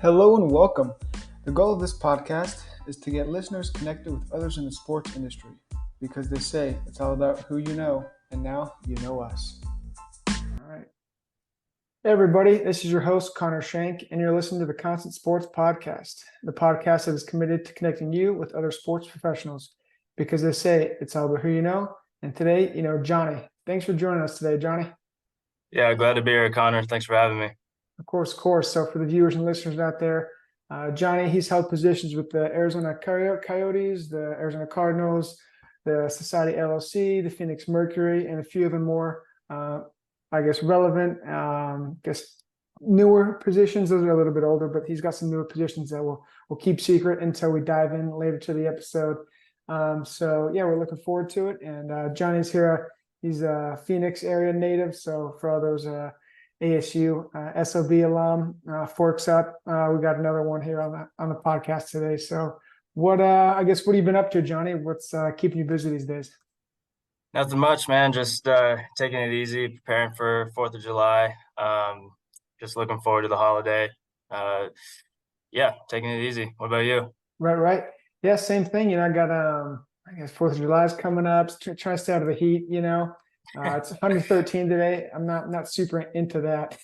Hello and welcome. The goal of this podcast is to get listeners connected with others in the sports industry because they say it's all about who you know, and now you know us. All right. Hey, everybody, this is your host, Connor Shank, and you're listening to the Constant Sports Podcast, the podcast that is committed to connecting you with other sports professionals because they say it's all about who you know. And today, Johnny. Thanks for joining us today, Johnny. Yeah, glad to be here, Connor. Thanks for having me. Of course. So for the viewers and listeners out there, Johnny, he's held positions with the Arizona Coyotes, the Arizona Cardinals, the Society LLC, the Phoenix Mercury, and a few of the more, relevant, newer positions. Those are a little bit older, but he's got some newer positions that we'll keep secret until we dive in later to the episode. We're looking forward to it. And Johnny's here. He's a Phoenix area native. So for all those ASU SOB alum, Forks Up. We got another one here on the podcast today. So what have you been up to, Johnny? What's keeping you busy these days? Nothing much, man. Just taking it easy, preparing for 4th of July. Just looking forward to the holiday. Taking it easy. What about you? Right. Yeah, same thing. I got 4th of July is coming up. Trying to stay out of the heat, It's 113 today. I'm not super into that.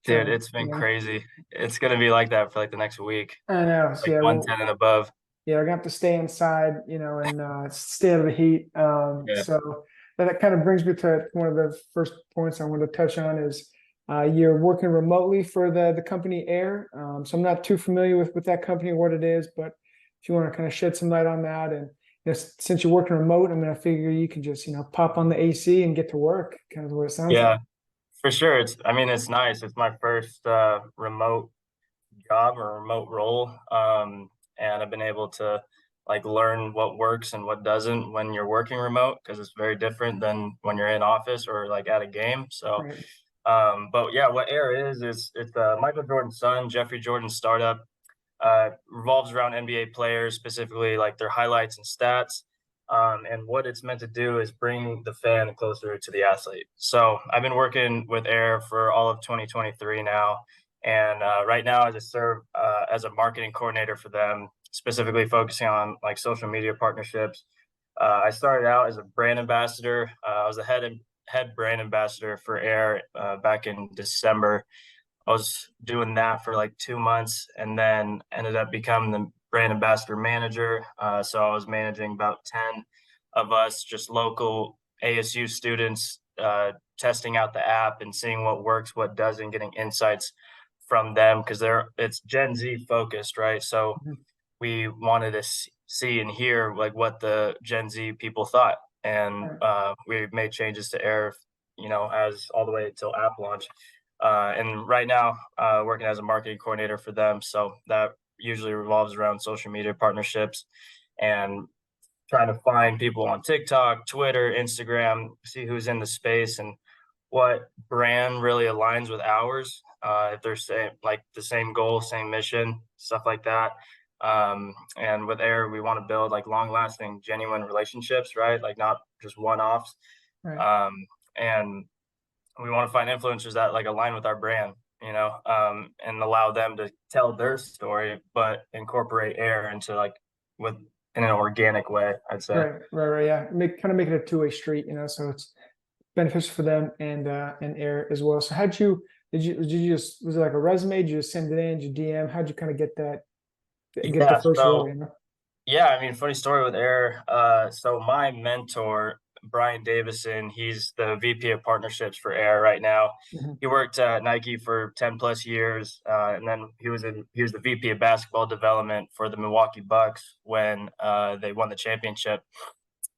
Dude, it's been crazy. It's gonna be like that for like the next week. I know. So, like 110 and above. Yeah, we're gonna have to stay inside, and stay out of the heat. Yeah. So that kind of brings me to one of the first points I want to touch on is you're working remotely for the company Air. So I'm not too familiar with that company, what it is, but if you want to kind of shed some light on that, and since you're working remote, I figure you can just pop on the AC and get to work, kind of what it sounds Yeah, like. for sure. It's nice. It's my first remote job or remote role. And I've been able to like learn what works and what doesn't when you're working remote because it's very different than when you're in office or like at a game. So, Right. but yeah, what Air is it's Michael Jordan's son, Jeffrey Jordan's startup. Revolves around NBA players, specifically like their highlights and stats. And what it's meant to do is bring the fan closer to the athlete. So I've been working with Air for all of 2023 now. And right now, I just serve as a marketing coordinator for them, specifically focusing on like social media partnerships. I started out as a brand ambassador. I was the head brand ambassador for Air back in December. I was doing that for like 2 months and then ended up becoming the brand ambassador manager. So I was managing about 10 of us, just local ASU students, testing out the app and seeing what works, what doesn't, getting insights from them because it's Gen Z focused, right? So Mhm. we wanted to see and hear like what the Gen Z people thought, and Right. we made changes to Air, as all the way till app launch. And right now, working as a marketing coordinator for them. So that usually revolves around social media partnerships and trying to find people on TikTok, Twitter, Instagram, see who's in the space and what brand really aligns with ours. If they're like the same goal, same mission, stuff like that. And with Air, we want to build like long lasting, genuine relationships, right? Like not just one offs. Right. And we want to find influencers that like align with our brand, and allow them to tell their story, but incorporate Air into like with in an organic way, I'd say. Right. Yeah, make it a two-way street, so it's beneficial for them and Air as well. So did you just was it like a resume? Did you just send it in? Did you DM? How'd you kind of get the Yeah. first role? So yeah, funny story with Air. So my mentor, Brian Davison, he's the VP of partnerships for Air right now. Mhm. He worked at Nike for 10 plus years. And then he was the VP of basketball development for the Milwaukee Bucks when they won the championship.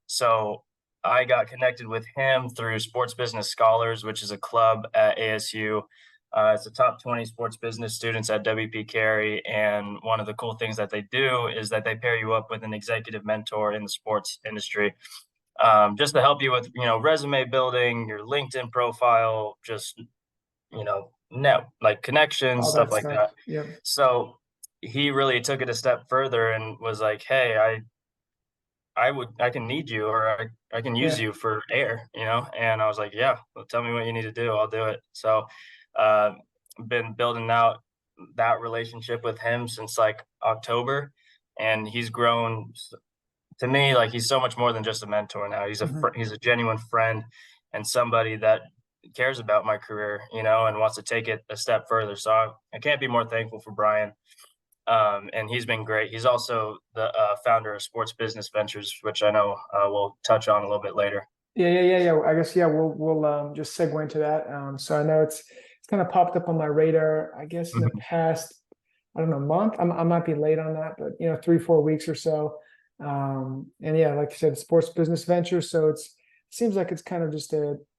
So I got connected with him through Sports Business Scholars, which is a club at ASU. It's the top 20 sports business students at WP Carey. And one of the cool things that they do is that they pair you up with an executive mentor in the sports industry, just to help you with, resume building, your LinkedIn profile, just, net like connections, All stuff that like stuff. that. Yep. So he really took it a step further and was like, hey, I can need you or I can use Yeah. you for Air, And I was like, yeah, well, tell me what you need to do. I'll do it. So, been building out that relationship with him since like October, and he's grown to me like he's so much more than just a mentor now. Mhm. He's a genuine friend and somebody that cares about my career, and wants to take it a step further. So I can't be more thankful for Brian. And he's been great. He's also the founder of Sports Business Ventures, which I know we'll touch on a little bit later. Yeah. I guess yeah, we'll just segue into that. So I know it's kind of popped up on my radar. I guess in the Mhm. past, I don't know, month. I might be late on that, but 3-4 weeks or so. And yeah, like you said, sports business venture. So seems like it's kind of just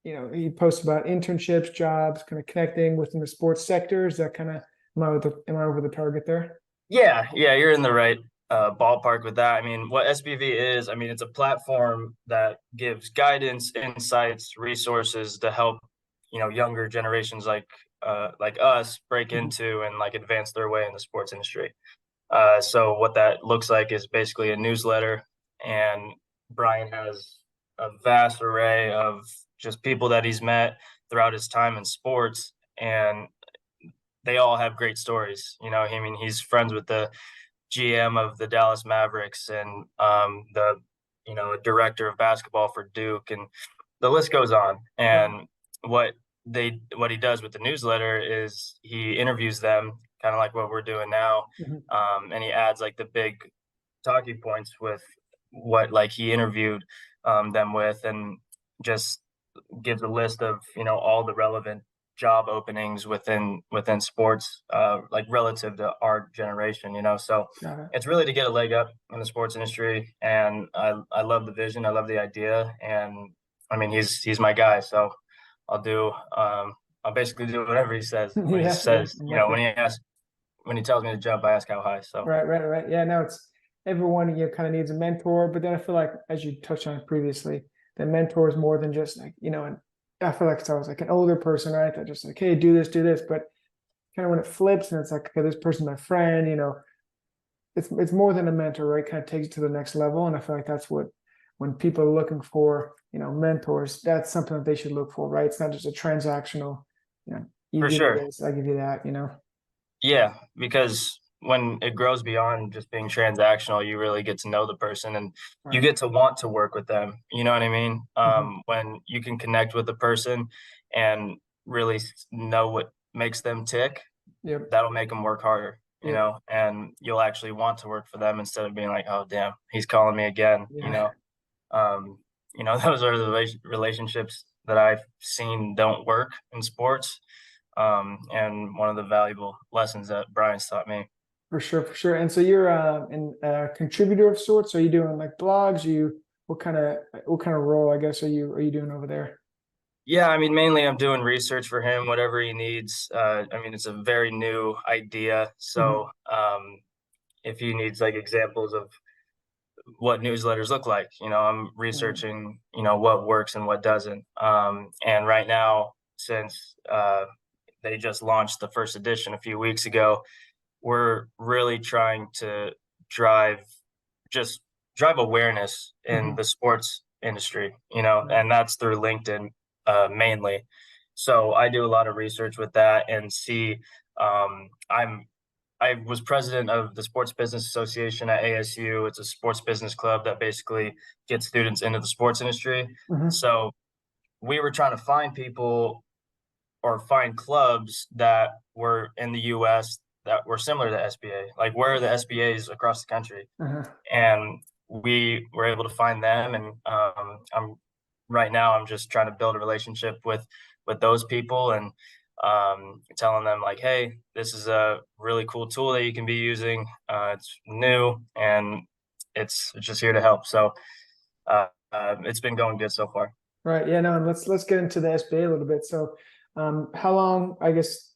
he posts about internships, jobs, kind of connecting within the sports sector. Is that kind of am I over the target there? Yeah, you're in the right ballpark with that. I mean, what SBV is, I mean, it's a platform that gives guidance, insights, resources to help, younger generations like us break Mhm. into and like advance their way in the sports industry. So what that looks like is basically a newsletter, and Brian has a vast array of just people that he's met throughout his time in sports, and they all have great stories. I mean, he's friends with the GM of the Dallas Mavericks and the director of basketball for Duke, and the list goes on. Right. And what he does with the newsletter is he interviews them, kind of like what we're doing now, Mhm. and he adds like the big talking points with what like he interviewed them with, and just gives a list of all the relevant job openings within sports, like relative to our generation. So Got it. it's really to get a leg up in the sports industry, and I love the vision, I love the idea, and I mean he's my guy, so I'll do I'll basically do whatever he says. When he Yeah, says, I'm with you. when he tells me to jump, I ask how high. So Right. Yeah, no, it's everyone kind of needs a mentor, but then I feel like, as you touched on previously, the mentor is more than just like, and I feel like it's always like an older person, right? That just like, hey, do this. But kind of when it flips and it's like, okay, this person's my friend, it's more than a mentor, right? Kind of takes it to the next level. And I feel like that's what when people are looking for, mentors, that's something that they should look for, right? It's not just a transactional, you for give me sure. this, I give you that. Yeah, because when it grows beyond just being transactional, you really get to know the person, and you Right. get to want to work with them. You know what I mean? Mhm. When you can connect with the person and really know what makes them tick, Yep. that'll make them work harder, Yep. and you'll actually want to work for them instead of being like, oh, damn, he's calling me again. Yeah. Um, those are the relationships that I've seen don't work in sports. And one of the valuable lessons that Brian's taught me. For sure. And so you're a contributor of sorts. Are you doing like blogs? What kind of role, I guess, are you doing over there? Yeah, I mean, mainly I'm doing research for him, whatever he needs. I mean, it's a very new idea. Mhm. So if he needs like examples of what newsletters look like, I'm Right. researching, what works and what doesn't. And right now, since they just launched the first edition a few weeks ago, we're really trying to drive just drive awareness in Mhm. the sports industry, Right. and that's through LinkedIn mainly. So I do a lot of research with that and see. I was president of the Sports Business Association at ASU. It's a sports business club that basically gets students into the sports industry. Mhm. So we were trying to find people or find clubs that were in the U.S. that were similar to SBA, like where are the SBAs across the country, Uh-huh. and we were able to find them. And I'm right now I'm just trying to build a relationship with those people, and telling them like, hey, this is a really cool tool that you can be using. It's new, and it's just here to help. So it's been going good so far. Right. Yeah, no, and let's get into the SBA a little bit. So how long, I guess,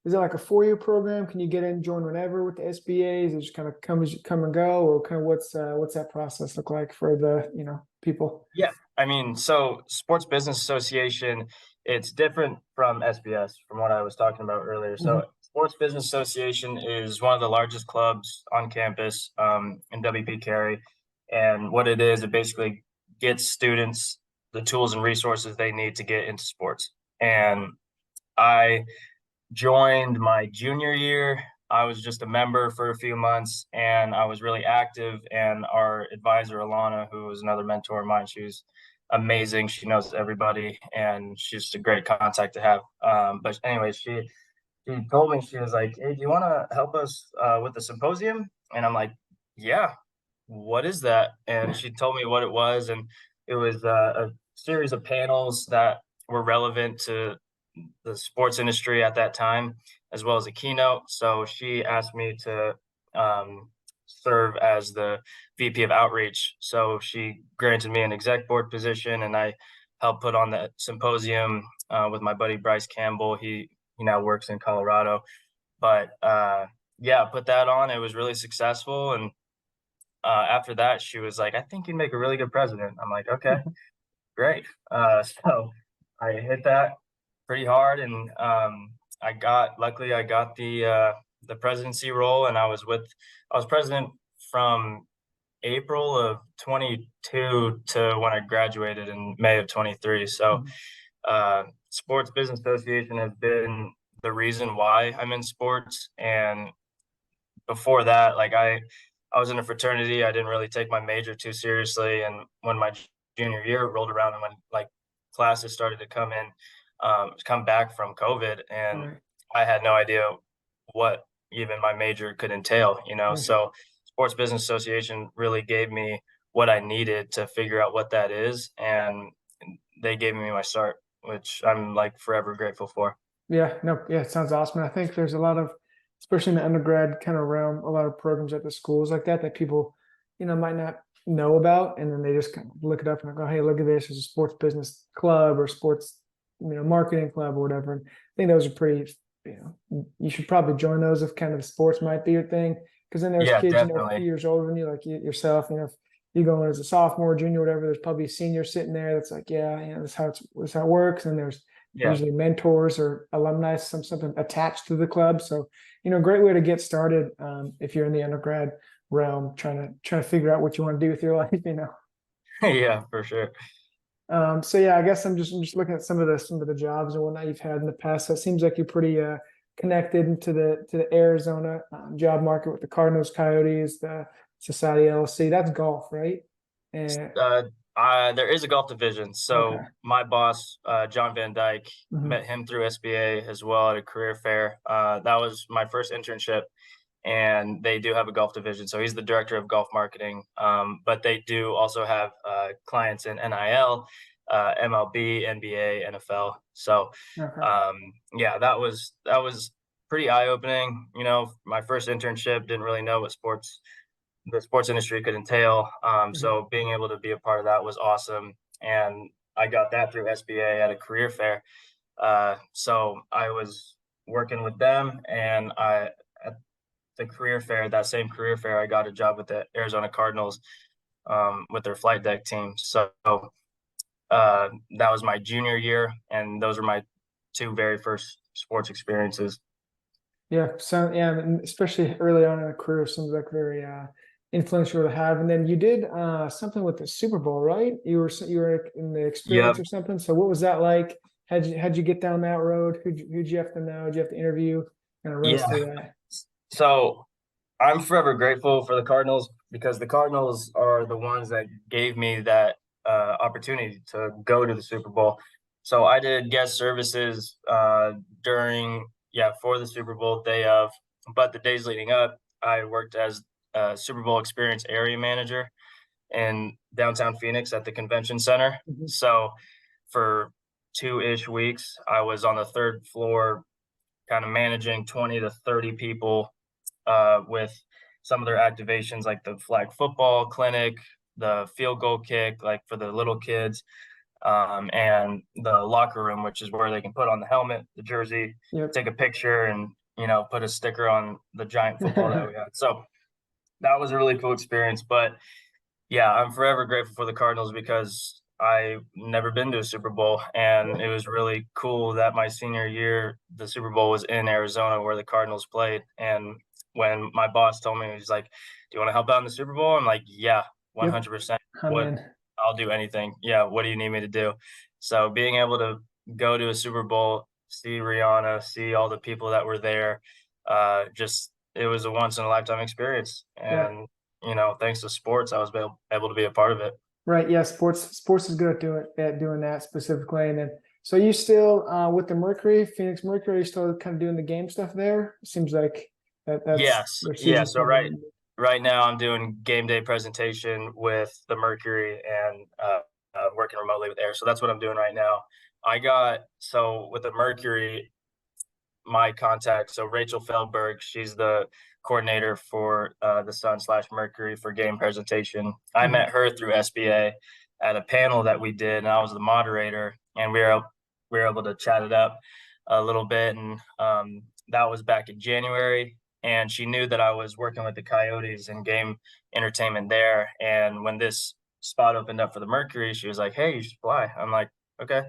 is it like a 4-year program? Can you get in, join whenever with the SBA? Is it just kind of come and go, or kind of what's that process look like for the, people? Yeah, I mean, so Sports Business Association, it's different from SBS, from what I was talking about earlier. Mhm. So Sports Business Association is one of the largest clubs on campus in WP Carey, and what it is, it basically gets students the tools and resources they need to get into sports. And I joined my junior year. I was just a member for a few months, and I was really active. And our advisor, Alana, who was another mentor of mine, she was amazing. She knows everybody, and she's just a great contact to have. But anyway, she told me, she was like, "Hey, do you want to help us with the symposium?" And I'm like, "Yeah, what is that?" And she told me what it was, and it was a series of panels that were relevant to the sports industry at that time, as well as a keynote. So she asked me to serve as the VP of outreach. So she granted me an exec board position, and I helped put on the symposium with my buddy Bryce Campbell. He now works in Colorado, but yeah, put that on. It was really successful, and after that, she was like, "I think you'd make a really good president." I'm like, "Okay, great." So I hit that pretty hard, and luckily I got the presidency role, and I was president from April of 22 to when I graduated in May of 23. So Mhm. Sports Business Association has been the reason why I'm in sports. And before that, like I was in a fraternity. I didn't really take my major too seriously, and when my junior year rolled around, and when like classes started to come back from COVID, and Right. I had no idea what even my major could entail, you know. Right. So Sports Business Association really gave me what I needed to figure out what that is, and they gave me my start, which I'm like forever grateful for. Yeah, no, yeah, it sounds awesome. I think there's a lot of, especially in the undergrad kind of realm, a lot of programs at the schools like that that people, might not know about, and then they just kind of look it up and go, "Hey, look at this! It's a sports business club or sports, marketing club or whatever." And I think those are pretty, you should probably join those if kind of sports might be your thing, because then there's Yeah, kids, a few definitely. years older than you, like yourself, if you go in as a sophomore, junior, whatever, there's probably a senior sitting there that's like, yeah, this is how it works, and there's Yeah. usually mentors or alumni, something attached to the club. So, great way to get started if you're in the undergrad realm, trying to figure out what you want to do with your life. Yeah, for sure. So yeah, I guess I'm just looking at some of the jobs and whatnot you've had in the past. So it seems like you're pretty connected into the Arizona job market with the Cardinals, Coyotes, the Society LLC. That's golf, right? And Uh, there is a golf division. okay. So my boss, John Van Dyke, Hmm. met him through SBA as well at a career fair. That was my first internship, and they do have a golf division. So he's the director of golf marketing. But they do also have clients in NIL, MLB, NBA, NFL. So Okay. yeah, that was pretty eye opening. You know, my first internship, didn't really know what the sports industry could entail. Hmm. So being able to be a part of that was awesome, and I got that through SBA at a career fair. So I was working with them, and I at the career fair, that same career fair, I got a job with the Arizona Cardinals with their flight deck team. So that was my junior year, and those were my two very first sports experiences. Yeah, so yeah, and especially early on in a career, seems like very influential to have. And then you did something with the Super Bowl, right? You were in the experience Yep. or something. So what was that like? How'd you get down that road? Who'd you have to know? Did you have to interview? Kind of run us Yeah. through that. So I'm forever grateful for the Cardinals, because the Cardinals are the ones that gave me that opportunity to go to the Super Bowl. So I did guest services for the Super Bowl day of, but the days leading up, I worked as a Super Bowl experience area manager in downtown Phoenix at the convention center. Mhm. So for 2-ish weeks, I was on the third floor, kind of managing 20 to 30 people with some of their activations, like the flag football clinic, the field goal kick, like for the little kids, and the locker room, which is where they can put on the helmet, the jersey, Yep. take a picture, and put a sticker on the giant football that we had. So that was a really cool experience. But yeah, I'm forever grateful for the Cardinals, because I never been to a Super Bowl, and it was really cool that my senior year the Super Bowl was in Arizona where the Cardinals played. And when my boss told me, he's like, "Do you want to help out in the Super Bowl?" I'm like, "Yeah, Yep. 100%. I'm What in. I'll do anything. Yeah, what do you need me to do?" So being able to go to a Super Bowl, see Rihanna, see all the people that were there, just was a once in a lifetime experience. Yeah. And, thanks to sports, I was able to be a part of it. Right. Yeah. Sports is good at doing that specifically. And then, so you still with the Mercury, Phoenix Mercury, still kind of doing the game stuff there? Seems like that's Yes. their Yeah. season's So coming right in. right now I'm doing game day presentation with the Mercury and working remotely with Air. So that's what I'm doing right now. So with the Mercury, my contact, so Rachel Feldberg, she's the coordinator for the Sun/Mercury for game presentation. I Mhm. met her through SBA at a panel that we did, and I was the moderator, and we were able to chat it up a little bit, and that was back in January. And she knew that I was working with the Coyotes and game entertainment there. And when this spot opened up for the Mercury, she was like, "Hey, you should apply." I'm like, "Okay,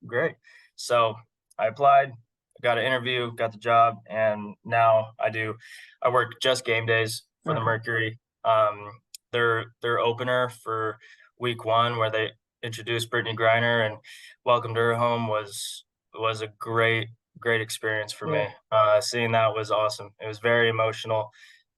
great." So I applied, got an interview, got the job, and now I work just game days for the Okay. Mercury. Their opener for week one, where they introduced Brittany Griner and welcomed her home, was a great experience for Yeah. me. Seeing that was awesome. It was very emotional.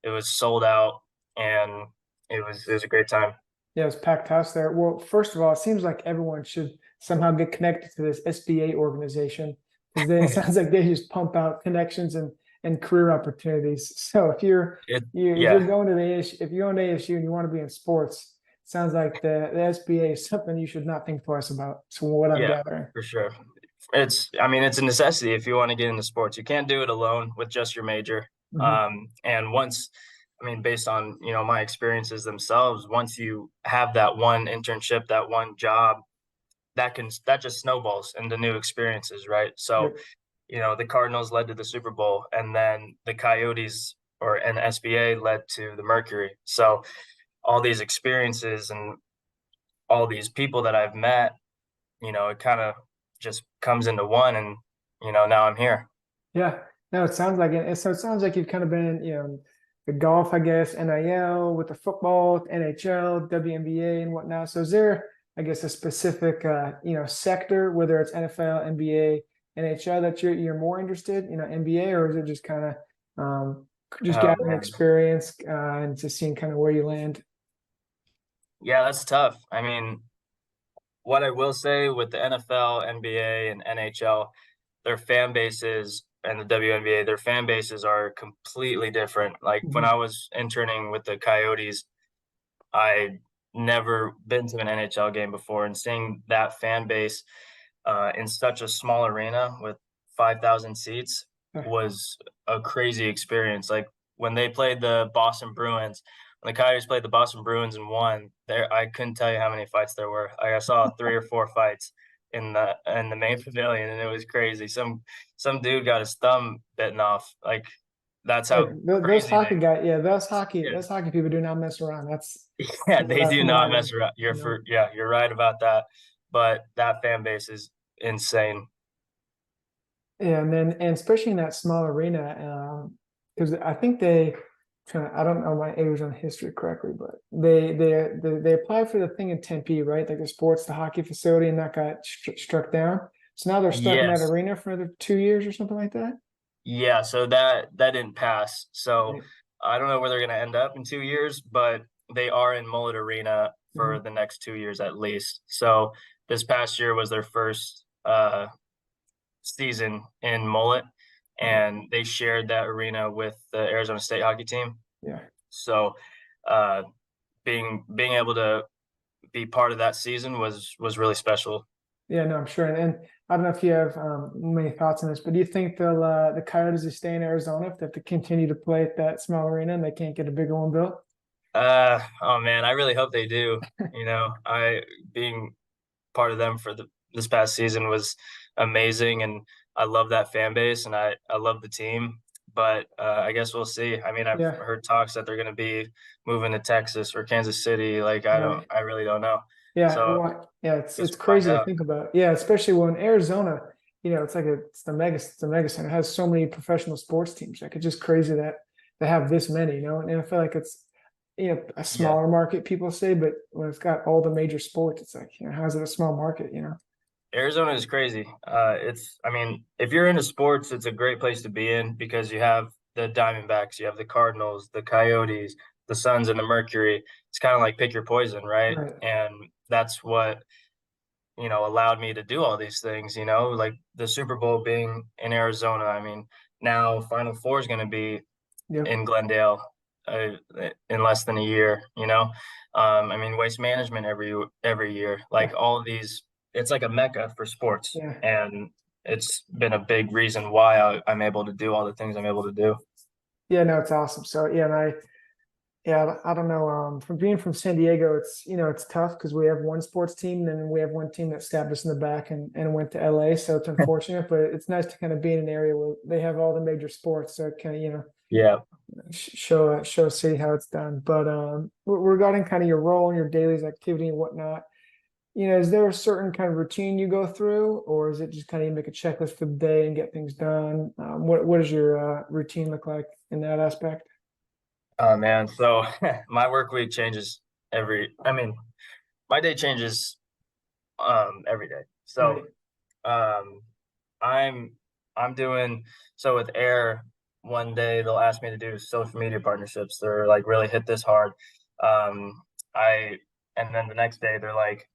It was sold out, and it was a great time. Yeah, it's packed house there. Well, first of all, it seems like everyone should somehow get connected to this SBA organization because it sounds like they just pump out connections and career opportunities. So It if you're yeah, going to the if you're going to ASU and you want to be in sports, it sounds like the SBA is something you should not think twice about. So what I'm yeah, gathering. for sure. It's a necessity if you want to get into sports. You can't do it alone with just your major. Mhm. And based on, my experiences themselves, once you have that one internship, that one job, that just snowballs into new experiences, right? So, Yep. the Cardinals led to the Super Bowl, and then the Coyotes and SBA led to the Mercury. So all these experiences and all these people that I've met, it kind of just comes into one, and now I'm here. Yeah. No, it sounds like it. And so it sounds like you've kind of been, the golf, I guess, NIL with the football, NHL, WNBA, and whatnot. So is there, I guess, a specific, sector, whether it's NFL, NBA, NHL, that you're more interested, NBA, or is it just kind of just Oh gathering man, experience and just seeing kind of where you land? yeah, that's tough. I mean, what I will say with the NFL, NBA, and NHL, their fan bases and the WNBA, their fan bases are completely different. Like when Mhm. I was interning with the Coyotes, I never been to an NHL game before, and seeing that fan base in such a small arena with 5,000 seats was a crazy experience. Like when they played the Boston Bruins, when the Coyotes played the Boston Bruins and won, there I couldn't tell you how many fights there were. Like I saw 3 or 4 fights in the main pavilion, and it was crazy. Some dude got his thumb bitten off. Like that's Hey, how those crazy hockey guys, yeah, they. those hockey people do not mess around. That's Yeah, what they I do from what I not heard, mess around. you know. You're right about that. But that fan base is insane. Yeah, and especially in that small arena, because I think I don't know my Arizona history correctly, but they applied for the thing in Tempe, right? Like the hockey facility, and that got struck down. So now they're stuck in that Yes. arena for the 2 years or something like that. Yeah, so that didn't pass. So Right. I don't know where they're gonna end up in 2 years, but they are in Mullet Arena for Mhm. the next 2 years at least. So this past year was their first season in Mullet, Right. and they shared that arena with the Arizona State hockey team. Yeah. So uh being able to be part of that season was really special. Yeah, no, I'm sure. And I don't know if you have many thoughts on this, but do you think the Coyotes will stay in Arizona if they have to continue to play at that small arena and they can't get a bigger one built? Oh man, I really hope they do. I being part of them for this past season was amazing, and I love that fan base, and I love the team. But I guess we'll see. I mean, I've Yeah. heard talks that they're going to be moving to Texas or Kansas City. Like Right. I really don't know. Yeah, So well, yeah, guess it's we'll find crazy to out. think about. Yeah, especially when Arizona, it's the mega center. It has so many professional sports teams. Like it's just crazy that they have this many, And I feel like it's a Yeah, smaller market, people say, but when it's got all the major sports, it's like, how is it a small market? Arizona is crazy. I mean, if you're into sports, it's a great place to be in because you have the Diamondbacks, you have the Cardinals, the Coyotes, the Suns, and the Mercury. It's kind of like pick your poison, right? Right. And that's what, allowed me to do all these things, like the Super Bowl being in Arizona. I mean, now Final Four is going to be Yep. in Glendale uh, in less than a year. I mean, Waste Management every year, like all of these, it's like a mecca for sports, Yeah. and it's been a big reason why I'm able to do all the things I'm able to do. Yeah, no, it's awesome. So yeah, and I don't know. From being from San Diego, it's tough because we have one sports team, and then we have one team that stabbed us in the back and went to LA. So it's unfortunate, but it's nice to kind of be in an area where they have all the major sports. So it kind of, Yeah. show city how it's done. But regarding kind of your role and your daily activity and whatnot, is there a certain kind of routine you go through, or is it just kind of you make a checklist for the day and get things done? What does your routine look like in that aspect? Oh man, so my work week changes I mean, my day changes every day. Right. So um I'm I'm doing so with Air. One day they'll ask me to do social media partnerships. They're like really hit this hard. I and then the next day they're like,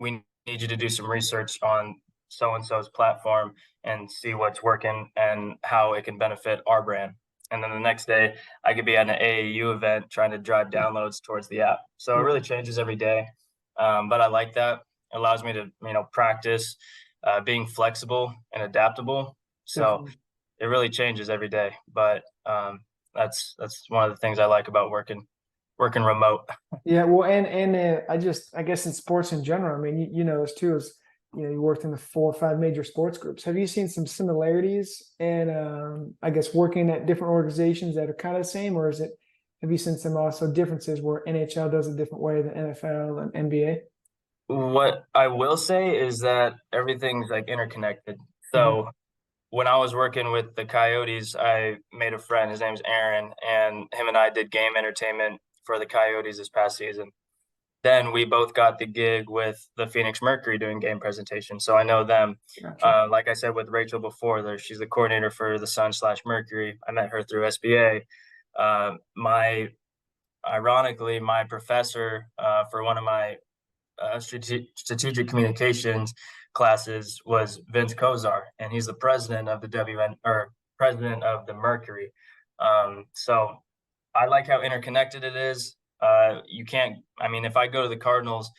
we need you to do some research on so and so's platform and see what's working and how it can benefit our brand. And then the next day I could be at an AAU event trying to drive downloads towards the app. So it Yeah, really changes every day. But I like that. It allows me to, practice being flexible and adaptable. So definitely. it really changes every day. But that's one of the things I like about working remote. Yeah, well, and I guess in sports in general, I mean, you know this too, is you worked in the 4 or 5 major sports groups. Have you seen some similarities and I guess working at different organizations that are kind of the same, or have you seen some also differences where NHL does a different way than NFL and NBA? What I will say is that everything's like interconnected. Hmm. So when I was working with the Coyotes, I made a friend. His name's Aaron, and him and I did game entertainment for the Coyotes this past season. Then we both got the gig with the Phoenix Mercury doing game presentation. So I know them. Gotcha. Like I said with Rachel before, there she's the coordinator for the Sun/Mercury. I met her through SBA. My ironically, my professor for one of my strategic communications classes was Vince Kozar, and he's the president of the WN or president of the Mercury. So I like how interconnected it is. You can't. I mean, if I go to the Cardinals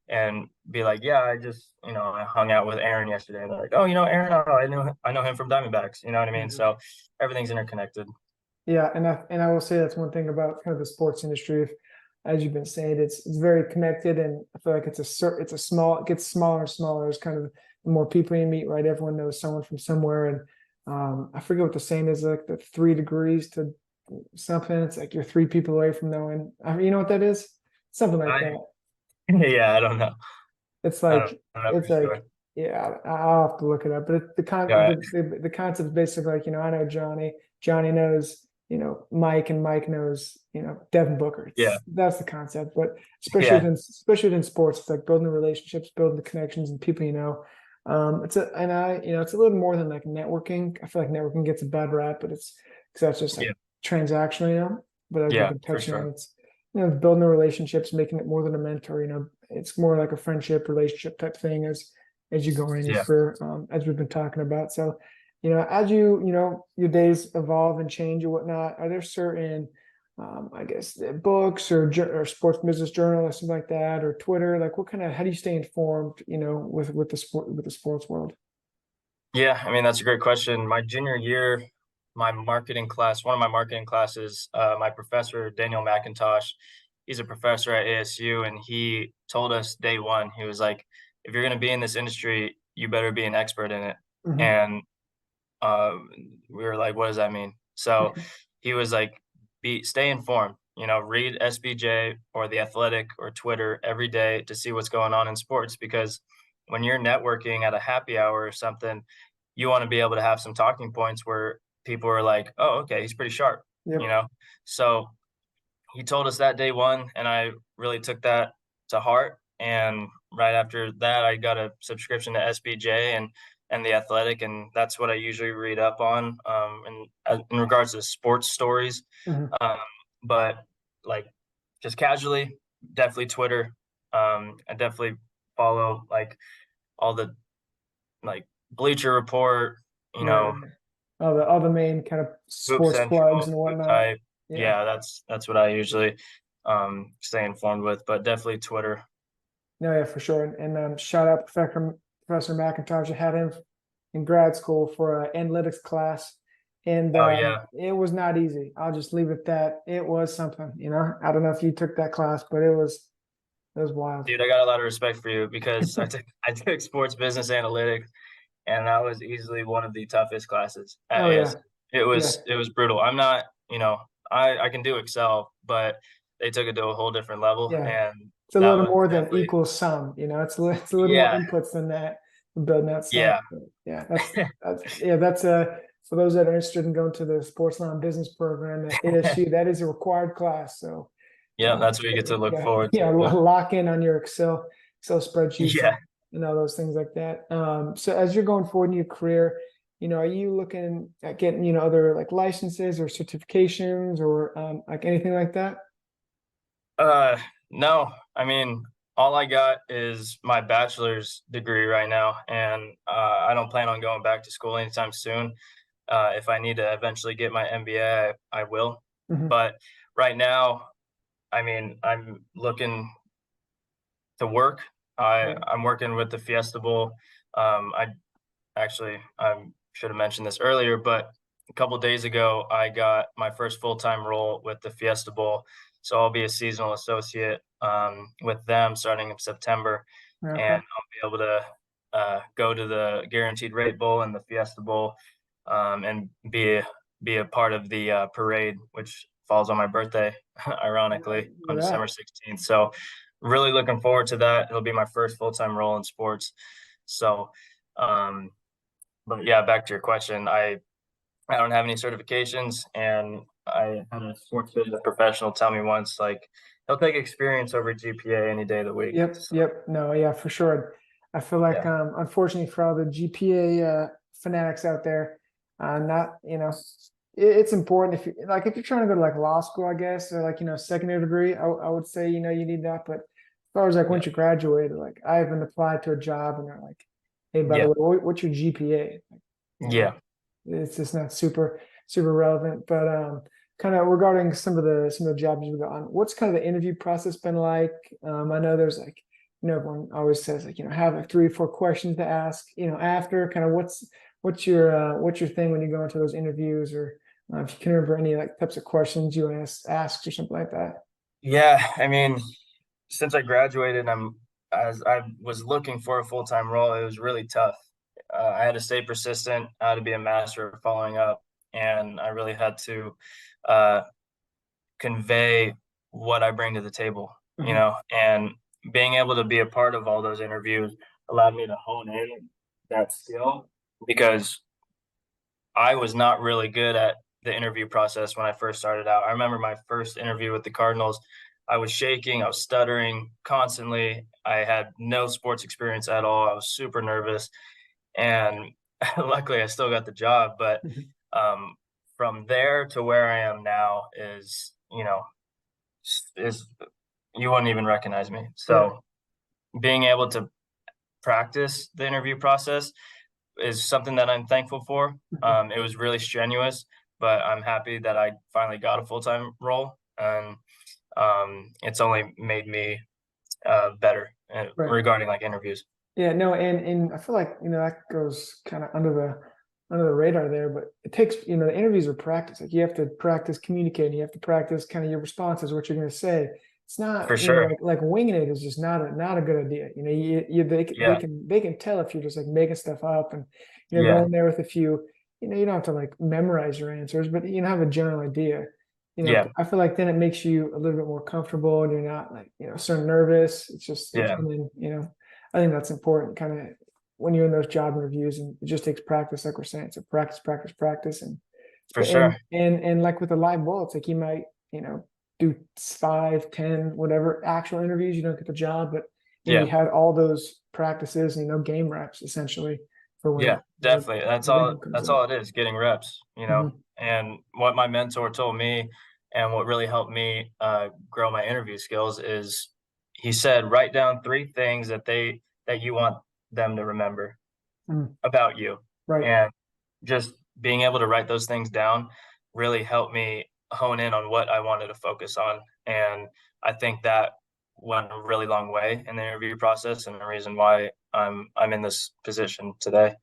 and be like, yeah, I hung out with Aaron yesterday. And they're like, oh, Aaron, oh, I know him from Diamondbacks. You know what I mean? Mhm. So everything's interconnected. Yeah, and I will say that's one thing about kind of the sports industry. As you've been saying, it's very connected, and I feel like it gets smaller and smaller as kind of the more people you meet, right? Everyone knows someone from somewhere, and I forget what the saying is, like the 3 degrees to something. It's like you're 3 people away from knowing. You know what that is? Something like I that. yeah, I don't know. It's I don't like know it's for sure. like yeah, I'll have to look it up. But Yeah, the concept is basically like I know Johnny, Johnny knows Mike, and Mike knows Devin Booker. yeah, That's the concept. But yeah, especially within sports, it's like building the relationships, building the connections, and people you know. It's a little more than like networking. I feel like networking gets a bad rap, but it's because that's just yeah, like transactional, But as we've yeah, been for touching on, sure. it's building the relationships, making it more than a mentor. It's more like a friendship relationship type thing as you go in your Yeah. career, as we've been talking about. So, as your days evolve and change and whatnot, are there certain I guess books or sports business journal or something like that, or Twitter? Like, how do you stay informed? With the sports world. Yeah, I mean, that's a great question. My junior year, one of my marketing classes, my professor, Daniel McIntosh, he's a professor at ASU, and he told us day one, he was like, if you're going to be in this industry, you better be an expert in it. Hmm. And uh, we were like, what does that mean? So he was like, stay informed, read SBJ or The Athletic or Twitter every day to see what's going on in sports, because when you're networking at a happy hour or something, you want to be able to have some talking points where people are like, oh, okay, he's pretty sharp, you Yep. know? So he told us that day one, and I really took that to heart. And right after that, I got a subscription to SBJ, and and The Athletic, and that's what I usually read up on in regards to sports stories. Mhm. Um, but like just casually, definitely Twitter. I definitely follow like all the like Bleacher Report, you Right, know, right. All the main kind of Hoop sports plugs Central, and Hoop whatnot. Type. Yeah. Yeah, that's what I usually stay informed with, but definitely Twitter. No, yeah, for sure. And shout out Professor McIntosh. I had him in grad school for an analytics class, and Oh yeah. it was not easy. I'll just leave it at that. It was something, you know. I don't know if you took that class, but it was wild. Dude, I got a lot of respect for you because I took sports business analytics, and that was easily one of the toughest classes at Oh yeah, ASU. It yeah, was it was brutal. I'm not, I can do Excel, but they took it to a whole different level, yeah. and It's a that little was more than definitely equals sum. You know, it's a little more yeah, inputs than that for building that stuff. yeah. But yeah, that's for those that are interested in going to the Sports Line Business program at ASU. That is a required class. So Yeah, that's what you get to look yeah, forward yeah, to. lock in on your Excel spreadsheets Yeah. and all those things like that. So as you're going forward in your career, are you looking at getting, other like licenses or certifications or like anything like that? No, I mean, all I got is my bachelor's degree right now, and I don't plan on going back to school anytime soon. If I need to eventually get my MBA, I will. Mhm. But right now, I mean, I'm looking to work. Right. I'm working with the Fiesta Bowl. I actually I should have mentioned this earlier, but a couple days ago, I got my first full time role with the Fiesta Bowl. So I'll be a seasonal associate with them starting in September, and Okay. I'll be able to go to the Guaranteed Rate Bowl and the Fiesta Bowl, and be a part of the parade, which falls on my birthday, ironically, on Yeah. December 16th. So really looking forward to that. It'll be my first full time role in sports. So, um, but yeah, back to your question, I don't have any certifications, and I had a sports business professional tell me once, like, he'll take experience over GPA any day of the week. Yep. So Yep. No, yeah, for sure. I feel like, yeah, unfortunately for all the GPA fanatics out there, not, it's important if if you're trying to go to like law school, I guess, or like, secondary degree, I would say, you need that. But as far as like yeah, once you graduate, like I haven't applied to a job and they're like, hey, by the yeah, way, what's your GPA? Like, you know, yeah. it's just not super relevant. But kind of regarding some of the jobs you've gotten, what's kind of the interview process been like? I know there's like, everyone always says like, have like 3 or 4 questions to ask, after kind of what's your thing when you go into those interviews, or if you can remember any like types of questions you want to ask or something like that. Yeah, I mean, since I graduated, as I was looking for a full time role, it was really tough. I had to stay persistent. I had to be a master of following up, and I really had to uh, convey what I bring to the table, Mhm. and being able to be a part of all those interviews allowed me to hone in that skill because I was not really good at the interview process when I first started out. I remember my first interview with the Cardinals. I was shaking, I was stuttering constantly. I had no sports experience at all. I was super nervous, and luckily I still got the job. But um, from there to where I am now is you wouldn't even recognize me. Right. So being able to practice the interview process is something that I'm thankful for. Mhm. It was really strenuous, but I'm happy that I finally got a full time role, and it's only made me better Right. regarding like interviews. Yeah, no, and I feel like, that goes kind of under the radar there, but it takes, the interviews are practice. Like you have to practice communicating, you have to practice kind of your responses, what you're going to say. It's not, For sure. like winging it is just not a good idea. Yeah. They can tell if you're just like making stuff up and Yeah. going there with a few, you don't have to like memorize your answers, but have a general idea. Yeah. I feel like then it makes you a little bit more comfortable and you're not like, so nervous. Yeah. And then, I think that's important kind of when you're in those job interviews, and it just takes practice, like we're saying. So practice, practice, practice. For And sure. like with the live bullets, like you might, do 5, 10, whatever actual interviews, you don't get the job, but you Yeah. had all those practices and game reps essentially for when Yeah, definitely. the big one comes That's up. all it is, getting reps, you know. Mhm. And what my mentor told me and what really helped me grow my interview skills is he said, write down three things that you want them to remember Mm. about you. Right. And just being able to write those things down really helped me hone in on what I wanted to focus on. And I think that went a really long way in the interview process and the reason why I'm in this position today.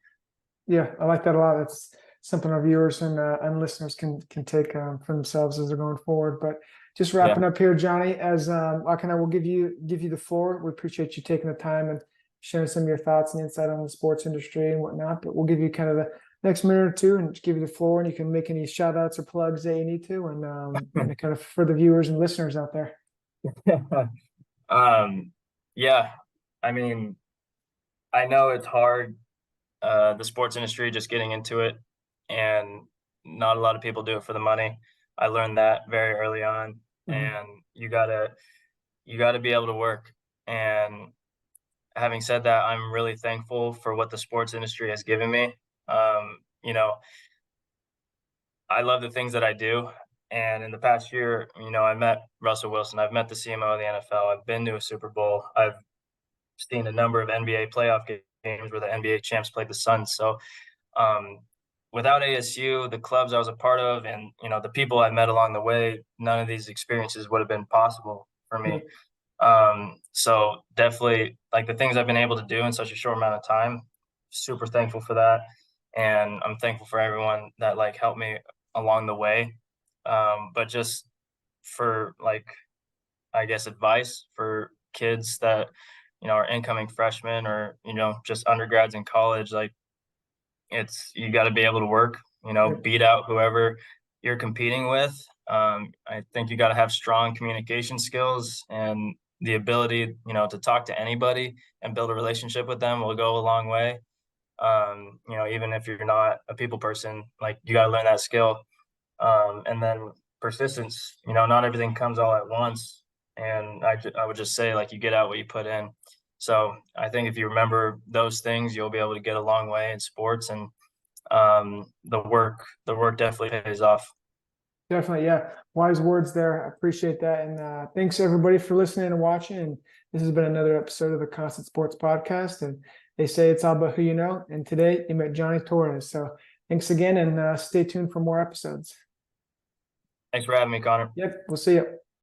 Yeah, I like that a lot. That's something our viewers and listeners can take for themselves as they're going forward. But just Yeah. wrapping up here, Johnny, as Ak and I will give you the floor. We appreciate you taking the time and sharing some of your thoughts and insight on the sports industry and whatnot. But we'll give you kind of the next minute or two and just give you the floor, and you can make any shout outs or plugs that you need to, and kind of for the viewers and listeners out there. um, yeah, I mean, I know it's hard, the sports industry, just getting into it, and not a lot of people do it for the money. I learned that very early on, Mhm. and you gotta be able to work. And having said that, I'm really thankful for what the sports industry has given me. You know, I love the things that I do. And in the past year, you know, I met Russell Wilson. I've met the CMO of the NFL. I've been to a Super Bowl. I've seen a number of NBA playoff games where the NBA champs played the Suns. So um, without ASU, the clubs I was a part of, and you know the people I met along the way, none of these experiences would have been possible for me. So definitely, like the things I've been able to do in such a short amount of time, super thankful for that, and I'm thankful for everyone that like helped me along the way. But just for like, I guess advice for kids that you know are incoming freshmen or you know just undergrads in college, like it's you got to be able to work, you know, Yep. beat out whoever you're competing with. I think you got to have strong communication skills and the ability, you know, to talk to anybody and build a relationship with them will go a long way. You know, even if you're not a people person, like you got to learn that skill. And then persistence, you know, not everything comes all at once. And I would just say, like, you get out what you put in. So I think if you remember those things, you'll be able to get a long way in sports. And the work definitely pays off. Definitely, yeah. Wise words there. I appreciate that. And thanks everybody for listening and watching. And this has been another episode of the Constant Sports Podcast. And they say it's all about who you know. And today you met Johnny Torres. So thanks again, and stay tuned for more episodes. Thanks for having me, Connor. Yep, we'll see you.